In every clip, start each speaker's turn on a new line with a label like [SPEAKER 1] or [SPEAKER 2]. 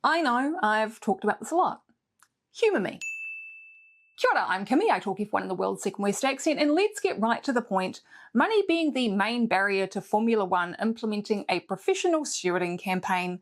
[SPEAKER 1] I know, I've talked about this a lot. Humour me. Kia ora, I'm Kimmy, I talk F1 in the world's second worst accent, and let's get right to the point. Money being the main barrier to Formula One implementing a professional stewarding campaign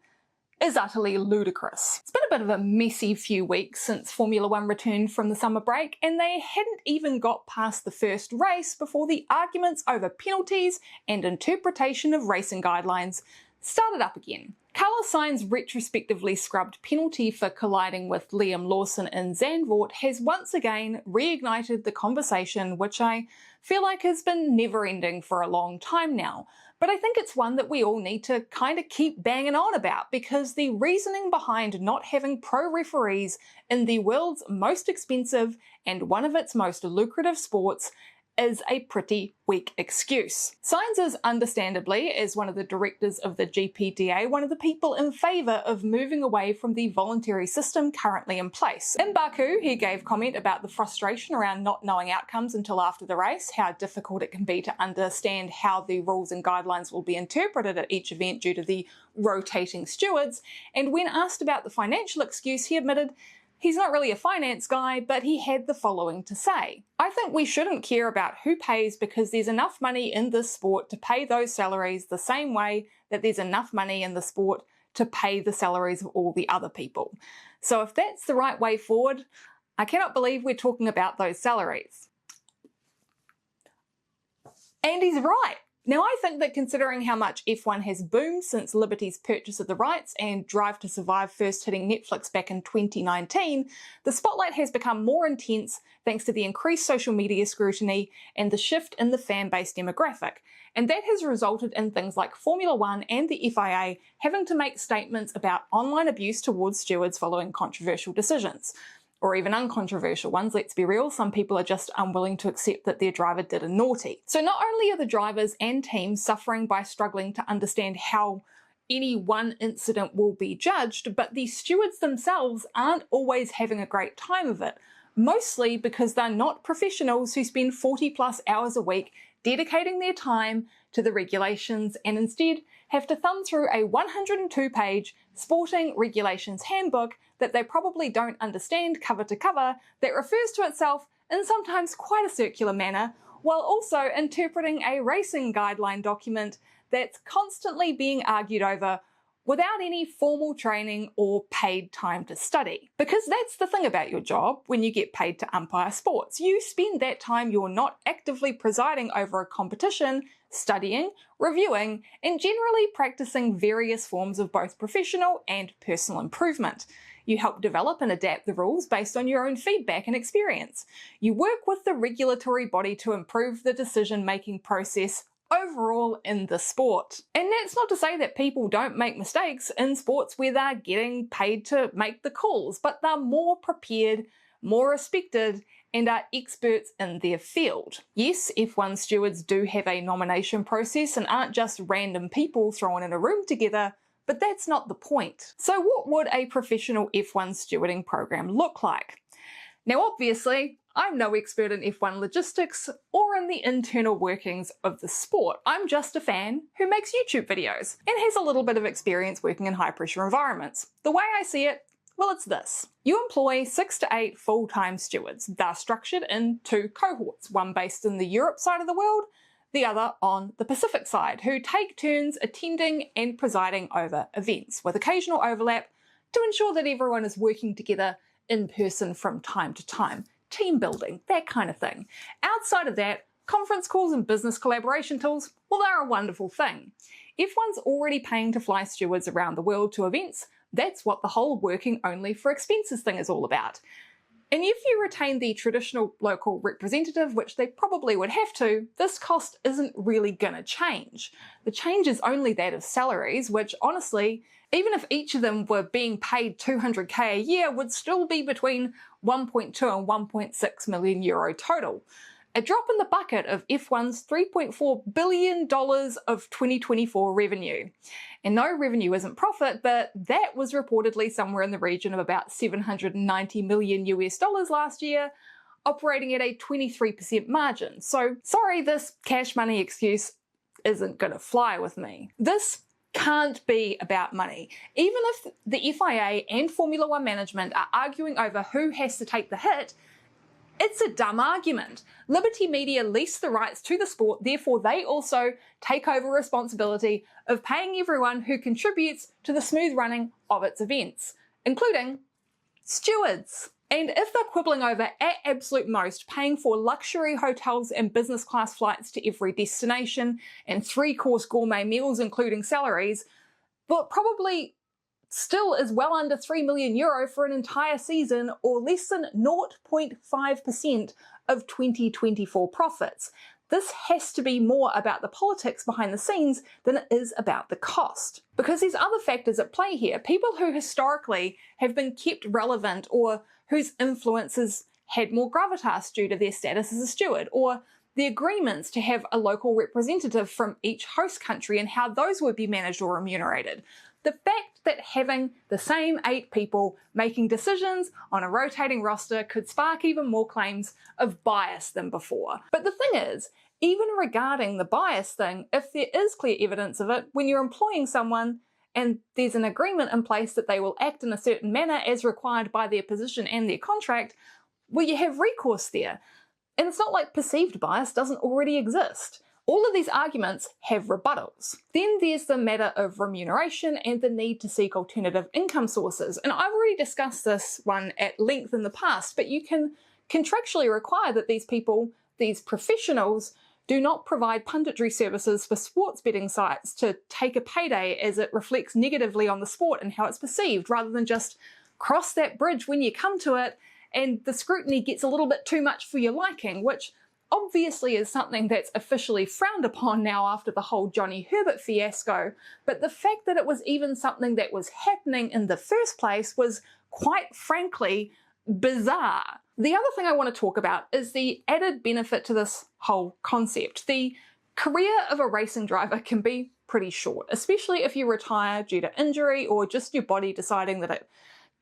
[SPEAKER 1] is utterly ludicrous. It's been a bit of a messy few weeks since Formula One returned from the summer break, and they hadn't even got past the first race before the arguments over penalties and interpretation of racing guidelines started up again. Carlos Sainz's retrospectively scrubbed penalty for colliding with Liam Lawson in Zandvoort has once again reignited the conversation, which I feel like has been never-ending for a long time now. But I think it's one that we all need to kind of keep banging on about, because the reasoning behind not having pro referees in the world's most expensive and one of its most lucrative sports is a pretty weak excuse. Sainz is understandably, as one of the directors of the GPDA, one of the people in favour of moving away from the voluntary system currently in place. In Baku, he gave comment about the frustration around not knowing outcomes until after the race, how difficult it can be to understand how the rules and guidelines will be interpreted at each event due to the rotating stewards, and when asked about the financial excuse, he admitted he's not really a finance guy, but he had the following to say. I think we shouldn't care about who pays, because there's enough money in this sport to pay those salaries the same way that there's enough money in the sport to pay the salaries of all the other people. So if that's the right way forward, I cannot believe we're talking about those salaries. And he's right. Now, I think that considering how much F1 has boomed since Liberty's purchase of the rights and Drive to Survive first hitting Netflix back in 2019, the spotlight has become more intense thanks to the increased social media scrutiny and the shift in the fan-base demographic. And that has resulted in things like Formula One and the FIA having to make statements about online abuse towards stewards following controversial decisions. Or even uncontroversial ones, let's be real, some people are just unwilling to accept that their driver did a naughty. So not only are the drivers and teams suffering by struggling to understand how any one incident will be judged, but the stewards themselves aren't always having a great time of it, mostly because they're not professionals who spend 40+ hours a week dedicating their time to the regulations and instead have to thumb through a 102-page sporting regulations handbook that they probably don't understand cover to cover, that refers to itself in sometimes quite a circular manner, while also interpreting a racing guideline document that's constantly being argued over without any formal training or paid time to study. Because that's the thing about your job when you get paid to umpire sports. You spend that time you're not actively presiding over a competition, studying, reviewing, and generally practicing various forms of both professional and personal improvement. You help develop and adapt the rules based on your own feedback and experience. You work with the regulatory body to improve the decision-making process overall in the sport. And that's not to say that people don't make mistakes in sports where they're getting paid to make the calls, but they're more prepared, more respected, and are experts in their field. Yes, F1 stewards do have a nomination process and aren't just random people thrown in a room together, but that's not the point. So what would a professional F1 stewarding program look like? Now obviously, I'm no expert in F1 logistics or in the internal workings of the sport. I'm just a fan who makes YouTube videos and has a little bit of experience working in high-pressure environments. The way I see it, well, it's this. You employ 6 to 8 full-time stewards. They're structured in 2 cohorts, one based in the Europe side of the world, the other on the Pacific side, who take turns attending and presiding over events, with occasional overlap to ensure that everyone is working together in person from time to time. Team building, that kind of thing. Outside of that, conference calls and business collaboration tools, well, they're a wonderful thing. F1's already paying to fly stewards around the world to events. That's what the whole working only for expenses thing is all about. And if you retain the traditional local representative, which they probably would have to, this cost isn't really gonna change. The change is only that of salaries, which honestly, even if each of them were being paid 200k a year, would still be between 1.2 and 1.6 million euro total. A drop in the bucket of F1's $3.4 billion of 2024 revenue. And no, revenue isn't profit, but that was reportedly somewhere in the region of about $790 million US last year, operating at a 23% margin. So sorry, this cash money excuse isn't gonna fly with me. This can't be about money. Even if the FIA and Formula One management are arguing over who has to take the hit, it's a dumb argument. Liberty Media lease the rights to the sport, therefore they also take over responsibility of paying everyone who contributes to the smooth running of its events, including stewards. And if they're quibbling over, at absolute most, paying for luxury hotels and business class flights to every destination and 3-course gourmet meals including salaries, but probably still is well under €3 million for an entire season, or less than 0.5% of 2024 profits. This has to be more about the politics behind the scenes than it is about the cost. Because there's other factors at play here. People who historically have been kept relevant, or whose influences had more gravitas due to their status as a steward, or the agreements to have a local representative from each host country and how those would be managed or remunerated. The fact that having the same 8 people making decisions on a rotating roster could spark even more claims of bias than before. But the thing is, even regarding the bias thing, if there is clear evidence of it, when you're employing someone and there's an agreement in place that they will act in a certain manner as required by their position and their contract, well, you have recourse there. And it's not like perceived bias doesn't already exist. All of these arguments have rebuttals. Then there's the matter of remuneration and the need to seek alternative income sources. And I've already discussed this one at length in the past, but you can contractually require that these people, these professionals, do not provide punditry services for sports betting sites to take a payday as it reflects negatively on the sport and how it's perceived, rather than just cross that bridge when you come to it and the scrutiny gets a little bit too much for your liking, which obviously is something that's officially frowned upon now after the whole Johnny Herbert fiasco, but the fact that it was even something that was happening in the first place was, quite frankly, bizarre. The other thing I want to talk about is the added benefit to this whole concept. The career of a racing driver can be pretty short, especially if you retire due to injury or just your body deciding that it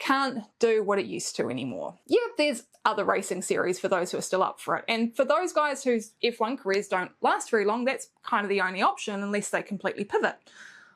[SPEAKER 1] can't do what it used to anymore. Yeah, there's other racing series for those who are still up for it, and for those guys whose F1 careers don't last very long, that's kind of the only option unless they completely pivot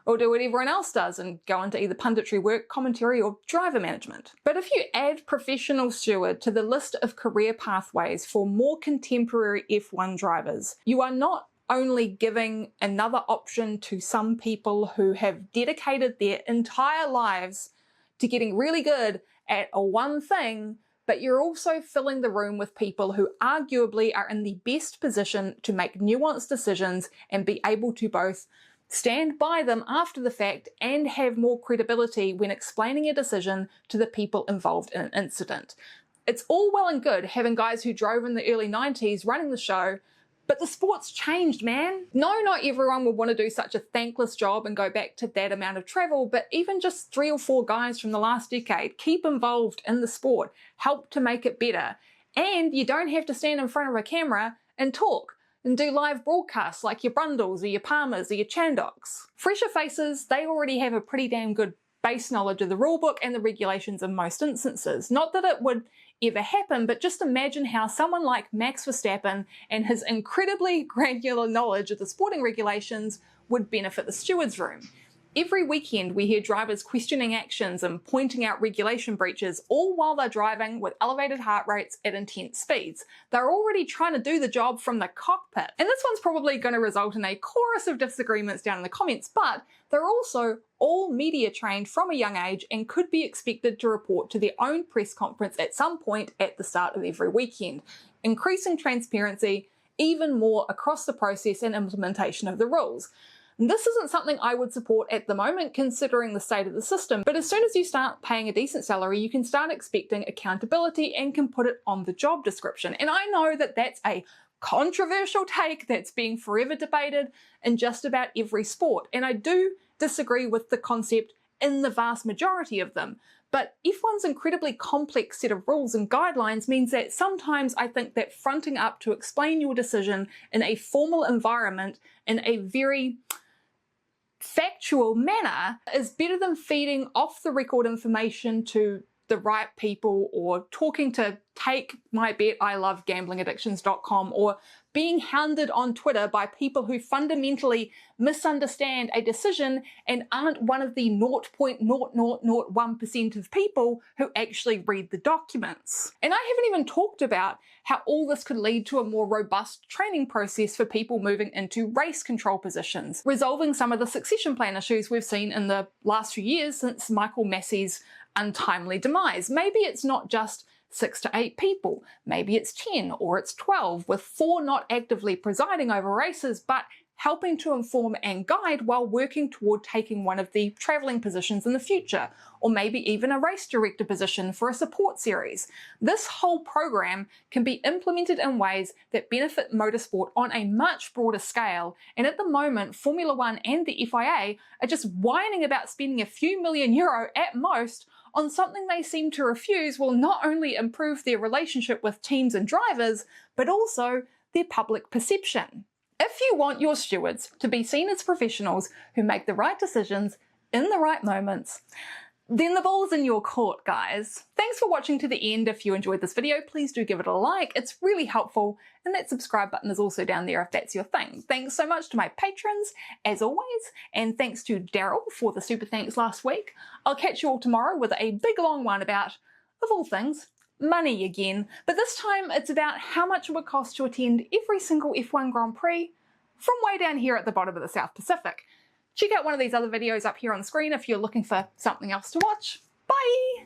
[SPEAKER 1] or do what everyone else does and go into either punditry work, commentary, or driver management. But if you add professional steward to the list of career pathways for more contemporary F1 drivers, you are not only giving another option to some people who have dedicated their entire lives to getting really good at a one thing, but you're also filling the room with people who arguably are in the best position to make nuanced decisions and be able to both stand by them after the fact and have more credibility when explaining a decision to the people involved in an incident. It's all well and good having guys who drove in the early 90s running the show, but the sport's changed, man. No, not everyone would want to do such a thankless job and go back to that amount of travel, but even just 3 or 4 guys from the last decade keep involved in the sport, help to make it better. And you don't have to stand in front of a camera and talk and do live broadcasts like your Brundles or your Palmers or your Chandocks. Fresher faces, they already have a pretty damn good base knowledge of the rulebook and the regulations in most instances. Not that it would ever happen, but just imagine how someone like Max Verstappen and his incredibly granular knowledge of the sporting regulations would benefit the stewards room. Every weekend we hear drivers questioning actions and pointing out regulation breaches, all while they're driving with elevated heart rates at intense speeds. They're already trying to do the job from the cockpit. And this one's probably going to result in a chorus of disagreements down in the comments, but they're also all media trained from a young age and could be expected to report to their own press conference at some point at the start of every weekend, increasing transparency even more across the process and implementation of the rules. This isn't something I would support at the moment considering the state of the system, but as soon as you start paying a decent salary, you can start expecting accountability and can put it on the job description. And I know that that's a controversial take that's being forever debated in just about every sport, and I do disagree with the concept in the vast majority of them. But F1's incredibly complex set of rules and guidelines means that sometimes I think that fronting up to explain your decision in a formal environment in a very factual manner is better than feeding off the record information to the right people or talking to take my bet I love gamblingaddictions.com, or being hounded on Twitter by people who fundamentally misunderstand a decision and aren't one of the 0.0001% of people who actually read the documents. And I haven't even talked about how all this could lead to a more robust training process for people moving into race control positions, resolving some of the succession plan issues we've seen in the last few years since Michael Massey's untimely demise. Maybe it's not just 6 to 8 people, maybe it's 10 or it's 12, with 4 not actively presiding over races, but helping to inform and guide while working toward taking one of the travelling positions in the future, or maybe even a race director position for a support series. This whole program can be implemented in ways that benefit motorsport on a much broader scale, and at the moment Formula One and the FIA are just whining about spending a few million euro at most on something they seem to refuse will not only improve their relationship with teams and drivers, but also their public perception. If you want your stewards to be seen as professionals who make the right decisions in the right moments, then the ball's in your court, guys. Thanks for watching to the end. If you enjoyed this video, please do give it a like. It's really helpful, and that subscribe button is also down there if that's your thing. Thanks so much to my patrons, as always, and thanks to Daryl for the super thanks last week. I'll catch you all tomorrow with a big long one about, of all things, money again, but this time it's about how much it would cost to attend every single F1 Grand Prix from way down here at the bottom of the South Pacific. Check out one of these other videos up here on the screen if you're looking for something else to watch. Bye!